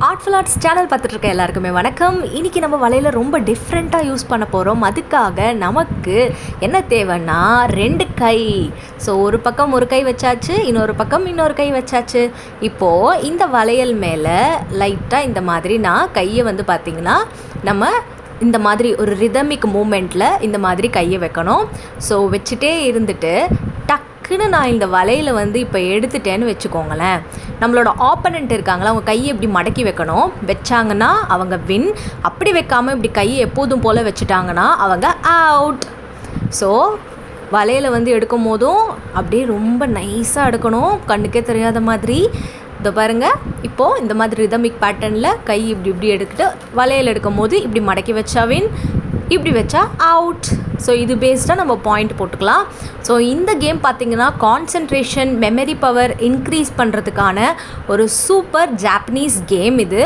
Artful arts channel பார்த்துட்டு இருக்க எல்லாருக்குமே வணக்கம். இன்றைக்கி நம்ம வலையில் ரொம்ப டிஃப்ரெண்ட்டாக யூஸ் பண்ண போகிறோம். அதுக்காக நமக்கு என்ன தேவைன்னா 2 கை. ஸோ ஒரு பக்கம் ஒரு கை வச்சாச்சு, இன்னொரு பக்கம் இன்னொரு கை வச்சாச்சு. இப்போது இந்த வளையல் மேலே லைட்டாக இந்த மாதிரி நான் கையை பார்த்திங்கன்னா நம்ம இந்த மாதிரி ஒரு ரிதமிக் மூமெண்ட்டில் இந்த மாதிரி கையை வைக்கணும். ஸோ வச்சுட்டே இருந்துட்டு நான் இந்த வலையில் இப்போ எடுத்துட்டேன்னு வச்சுக்கோங்களேன். நம்மளோட ஆப்பனண்ட் இருக்காங்களா, அவங்க கையை இப்படி மடக்கி வைக்கணும். வச்சாங்கன்னா அவங்க வின். அப்படி வைக்காமல் இப்படி கையை எப்போதும் போல் வச்சுட்டாங்கன்னா அவங்க அவுட். ஸோ வலையில் எடுக்கும் போதும் அப்படியே ரொம்ப நைஸாக எடுக்கணும், கண்ணுக்கே தெரியாத மாதிரி. இதை பாருங்கள், இப்போது இந்த மாதிரி ரிதமிக் பேட்டர்னில் கை இப்படி இப்படி எடுத்துகிட்டு வலையில் எடுக்கும் போது இப்படி மடக்கி வச்சா வின், இப்படி வச்சா அவுட். ஸோ இது பேஸ்டாக நம்ம பாயிண்ட் போட்டுக்கலாம். ஸோ இந்த கேம் பார்த்திங்கன்னா கான்சன்ட்ரேஷன், மெமரி பவர் இன்க்ரீஸ் பண்ணுறதுக்கான ஒரு சூப்பர் ஜாப்பனீஸ் கேம் இது.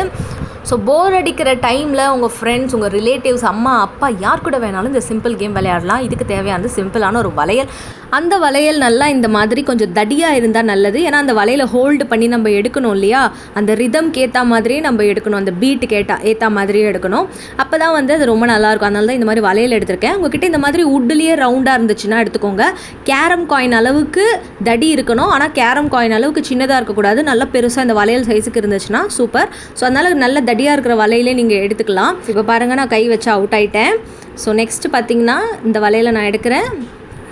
ஸோ போர் அடிக்கிற டைமில் உங்கள் ஃப்ரெண்ட்ஸ், உங்கள் ரிலேட்டிவ்ஸ், அம்மா அப்பா யார் கூட வேணாலும் இந்த சிம்பிள் கேம் விளையாடலாம். இதுக்கு தேவையானது சிம்பிளான ஒரு வளையல். அந்த வளையல் நல்லா இந்த மாதிரி கொஞ்சம் தடியாக இருந்தால் நல்லது. ஏன்னா அந்த வளையலை ஹோல்டு பண்ணி நம்ம எடுக்கணும் இல்லையா, அந்த ரிதம்க்கு ஏற்ற மாதிரியே நம்ம எடுக்கணும், அந்த பீட்டுக்கு ஏற்ற மாதிரியே எடுக்கணும். அப்போ தான் அது ரொம்ப நல்லாயிருக்கும். அதனால தான் இந்த மாதிரி வளையல் எடுத்திருக்கேன். உங்ககிட்ட இந்த மாதிரி உட்லேயே ரவுண்டாக இருந்துச்சுன்னா எடுத்துக்கோங்க. கேரம் காயின் அளவுக்கு தடி இருக்கணும், ஆனால் கேரம் காயின் அளவுக்கு சின்னதாக இருக்கக்கூடாது. நல்லா பெருசாக இந்த வளையல் சைஸுக்கு இருந்துச்சுன்னா சூப்பர். ஸோ அதனால் நல்ல தடியாக இருக்கிற வலையிலே நீங்கள் எடுத்துக்கலாம். இப்போ பாருங்கள், நான் கை வச்சு அவுட் ஆகிட்டேன். ஸோ நெக்ஸ்ட்டு பார்த்திங்கன்னா இந்த வலையில் நான் எடுக்கிறேன்.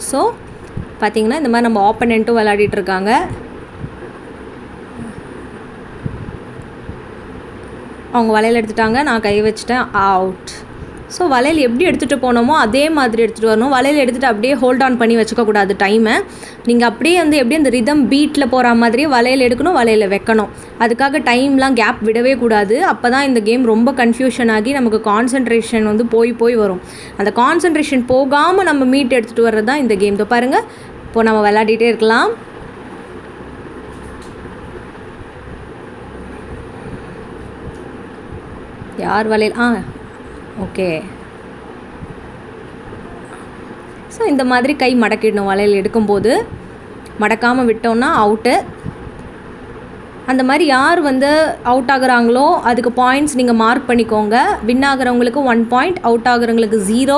ஸோ பார்த்திங்கன்னா இந்த மாதிரி நம்ம ஆப்பனண்ட்டும் விளையாடிட்டு இருக்காங்க. அவங்க வலையில் எடுத்துட்டாங்க, நான் கை வச்சுட்டேன், அவுட். ஸோ வலையில் எப்படி எடுத்துகிட்டு போனோமோ அதே மாதிரி எடுத்துகிட்டு வரணும். வலையில் எடுத்துகிட்டு அப்படியே ஹோல்ட் ஆன் பண்ணி வச்சுக்கக்கூடாது டைமை. நீங்கள் அப்படியே எப்படி அந்த ரிதம் பீட்டில் போகிற மாதிரியே வலையில் எடுக்கணும், வலையில் வைக்கணும். அதுக்காக டைம்லாம் கேப் விடவே கூடாது. அப்போ தான் இந்த கேம் ரொம்ப கன்ஃபியூஷன் ஆகி நமக்கு கான்சன்ட்ரேஷன் போய் வரும். அந்த கான்சன்ட்ரேஷன் போகாமல் நம்ம மீட் எடுத்துகிட்டு வர்றது தான் இந்த கேம். பாருங்கள், இப்போது நம்ம விளையாடிட்டே இருக்கலாம். யார் வலையில் ஓகே. ஸோ இந்த மாதிரி கை மடக்கிடணும். வலையில் எடுக்கும்போது மடக்காமல் விட்டோம்னா அவுட்டு. அந்த மாதிரி யார் அவுட் ஆகுறாங்களோ அதுக்கு பாயிண்ட்ஸ் நீங்கள் மார்க் பண்ணிக்கோங்க. வின் ஆகிறவங்களுக்கு 1 பாயிண்ட், அவுட் ஆகுறவங்களுக்கு 0.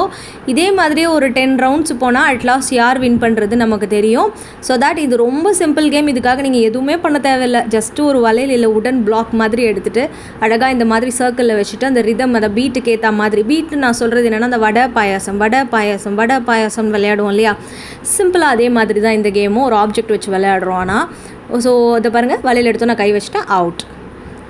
இதே மாதிரியே ஒரு 10 ரவுண்ட்ஸ் போனால் அட்லாஸ்ட் யார் வின் பண்ணுறது நமக்கு தெரியும். ஸோ தட் இது ரொம்ப சிம்பிள் கேம். இதுக்காக நீங்கள் எதுவுமே பண்ண தேவையில்லை. ஜஸ்ட்டு ஒரு வலையில் இல்லை உடன் பிளாக் மாதிரி எடுத்துகிட்டு அழகாக இந்த மாதிரி சர்க்கிளில் வச்சுட்டு அந்த ரிதம், அந்த பீட்டுக்கு ஏற்ற மாதிரி. பீட்டு நான் சொல்கிறது என்னென்னா, அந்த வடை பாயாசம் விளையாடுவோம் இல்லையா, சிம்பிளாக அதே மாதிரி தான் இந்த கேமும். ஒரு ஆப்ஜெக்ட் வச்சு விளையாடுறோம். ஆனால் ஸோ இதை பாருங்கள், வலையில் எடுத்தோம், நான் கை வச்சுட்டேன், அவுட்.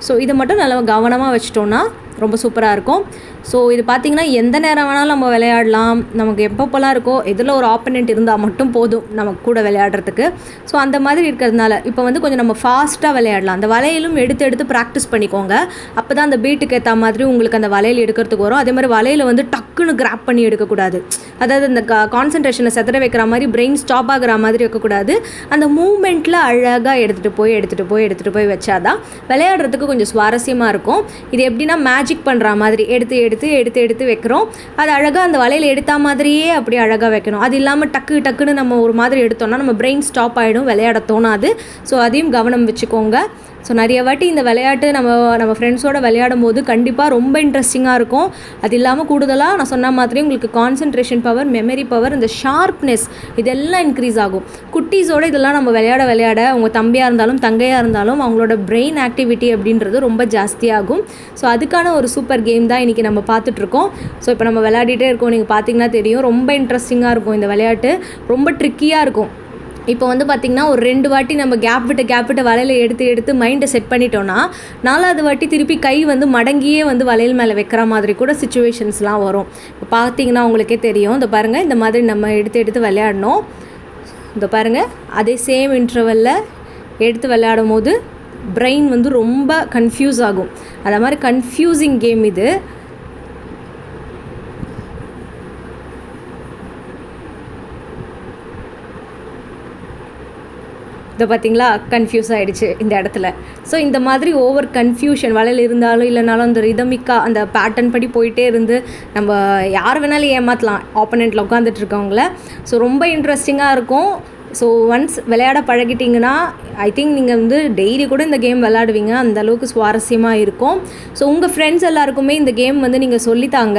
ஸோ இதை மட்டும் நல்லா கவனமாக வச்சிட்டோன்னா ரொம்ப சூப்பராக இருக்கும். ஸோ இது பார்த்திங்கன்னா எந்த நேரம் வேணாலும் நம்ம விளையாடலாம். நமக்கு எப்பப்போலாம் இருக்கோ, எதில் ஒரு ஆப்பனண்ட் இருந்தால் மட்டும் போதும் நமக்கு கூட விளையாடுறதுக்கு. ஸோ அந்த மாதிரி இருக்கிறதுனால இப்போ கொஞ்சம் நம்ம ஃபாஸ்ட்டாக விளையாடலாம். அந்த வலையிலும் எடுத்து ப்ராக்டிஸ் பண்ணிக்கோங்க. அப்போ தான் அந்த பீட்டுக்கு ஏற்ற மாதிரி உங்களுக்கு அந்த வலையில் எடுக்கிறதுக்கு வரும். அதே மாதிரி வலையில் டக்குன்னு கிராப் பண்ணி எடுக்கக்கூடாது. அதாவது அந்த கான்சன்ட்ரேஷனை செதற வைக்கிற மாதிரி, பிரெயின் ஸ்டாப் ஆகிற மாதிரி வைக்கக்கூடாது. அந்த மூமெண்ட்டில் அழகாக எடுத்துகிட்டு போய் வச்சாதான் விளையாடுறதுக்கு கொஞ்சம் சுவாரஸ்யமாக இருக்கும். இது எப்படின்னா மேஜிக் பண்ணுற மாதிரி எடுத்து வைக்கிறோம். அது அழகாக அந்த வலையில் எடுத்த மாதிரியே அப்படியே அழகாக வைக்கணும். அது இல்லாமல் டக்குன்னு நம்ம ஒரு மாதிரி எடுத்தோம்னா நம்ம பிரெயின் ஸ்டாப் ஆகிடும், விளையாட தோணாது. ஸோ அதையும் கவனம் வச்சுக்கோங்க. ஸோ நிறைய வாட்டி இந்த விளையாட்டு நம்ம ஃப்ரெண்ட்ஸோடு விளையாடும் போது கண்டிப்பாக ரொம்ப இன்ட்ரெஸ்டிங்காக இருக்கும். அது இல்லாமல் கூடுதலாக நான் சொன்ன மாதிரி உங்களுக்கு கான்சன்ட்ரேஷன் பவர், மெமரி பவர், இந்த ஷார்ப்னஸ் இதெல்லாம் இன்க்ரீஸ் ஆகும். குட்டீஸோடு இதெல்லாம் நம்ம விளையாட உங்கள் தம்பியாக இருந்தாலும் தங்கையாக இருந்தாலும் அவங்களோட பிரெயின் ஆக்டிவிட்டி அப்படின்றது ரொம்ப ஜாஸ்தியாகும். ஸோ அதுக்கான ஒரு சூப்பர் கேம் தான் இன்றைக்கி நம்ம பார்த்துட்ருக்கோம். ஸோ இப்போ நம்ம விளையாடிட்டே இருக்கோம், நீங்கள் பார்த்தீங்கன்னா தெரியும், ரொம்ப இன்ட்ரெஸ்டிங்காக இருக்கும் இந்த விளையாட்டு, ரொம்ப ட்ரிக்கியாக இருக்கும். இப்போ பார்த்திங்கன்னா ஒரு 2 வாட்டி நம்ம கேப் விட்டு வலையில் எடுத்து மைண்டை செட் பண்ணிட்டோன்னா 4வது வாட்டி திருப்பி கை மடங்கியே வலையில் மேலே வைக்கிற மாதிரி கூட சிச்சுவேஷன்ஸ்லாம் வரும். இப்போ பார்த்திங்கன்னா உங்களுக்கே தெரியும். இந்த பாருங்கள், இந்த மாதிரி நம்ம எடுத்து விளையாடணும். இந்த பாருங்கள், அதே சேம் இன்டர்வலில் எடுத்து விளையாடும் போது பிரெயின் ரொம்ப கன்ஃபியூஸ் ஆகும். அது மாதிரி கன்ஃபியூசிங் கேம் இது. இதை பார்த்திங்களா, கன்ஃபியூஸ் ஆகிடுச்சு இந்த இடத்துல. ஸோ இந்த மாதிரி ஓவர் கன்ஃபியூஷன் வலையில் இருந்தாலும் இல்லைனாலும் அந்த ரிதமிக்காக அந்த பேட்டர்ன் படி போயிட்டே இருந்து நம்ம யார் வேணாலும் ஏமாற்றலாம் ஆப்போனண்ட்டில் உட்காந்துட்டு இருக்கவங்கள. ஸோ ரொம்ப இன்ட்ரெஸ்டிங்காக இருக்கும். ஸோ ஒன்ஸ் விளையாட பழகிட்டிங்கன்னா ஐ திங்க் நீங்கள் வந்து டெய்லி கூட இந்த கேம் விளையாடுவீங்க, அந்தளவுக்கு சுவாரஸ்யமாக இருக்கும். ஸோ உங்கள் ஃப்ரெண்ட்ஸ் எல்லாருக்குமே இந்த கேம் வந்து நீங்கள் சொல்லித்தாங்க,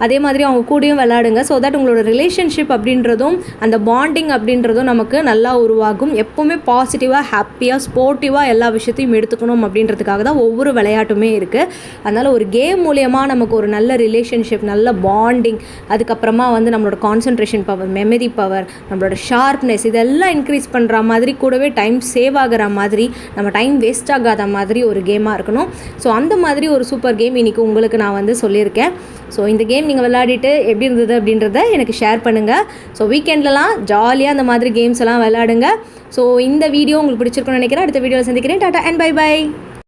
அதே மாதிரி அவங்க கூடயும் விளையாடுங்க. ஸோ தட் உங்களோட ரிலேஷன்ஷிப் அப்படின்றதும் அந்த பாண்டிங் அப்படின்றதும் நமக்கு நல்லா உருவாகும். எப்போவுமே பாசிட்டிவாக, ஹாப்பியாக, ஸ்போர்ட்டிவாக எல்லா விஷயத்தையும் எடுத்துக்கணும் அப்படின்றதுக்காக தான் ஒவ்வொரு விளையாட்டுமே இருக்குது. அதனால் ஒரு கேம் மூலியமாக நமக்கு ஒரு நல்ல ரிலேஷன்ஷிப், நல்ல பாண்டிங், அதுக்கப்புறமா வந்து நம்மளோட கான்சன்ட்ரேஷன் பவர், மெமரி பவர், நம்மளோட ஷார்ப்னஸ் இதெல்லாம் இன்க்ரீஸ் பண்ணுற மாதிரி, கூடவே டைம் சேவ் ஆகிற மாதிரி, நம்ம டைம் வேஸ்ட் ஆகாத மாதிரி ஒரு கேமாக இருக்கணும். ஸோ அந்த மாதிரி ஒரு சூப்பர் கேம் இன்றைக்கி உங்களுக்கு நான் வந்து சொல்லியிருக்கேன். ஸோ இந்த கேம் நீங்கள் விளையாடிட்டு எப்படி இருந்தது அப்படின்றத எனக்கு ஷேர் பண்ணுங்கள். ஸோ வீக்கெண்ட்லலாம் ஜாலியாக அந்த மாதிரி கேம்ஸ் எல்லாம் விளையாடுங்க. ஸோ இந்த வீடியோ உங்களுக்கு பிடிச்சிருக்குன்னு நினைக்கிறேன். அடுத்த வீடியோவில் சந்திக்கிறேன். Tata and bye by.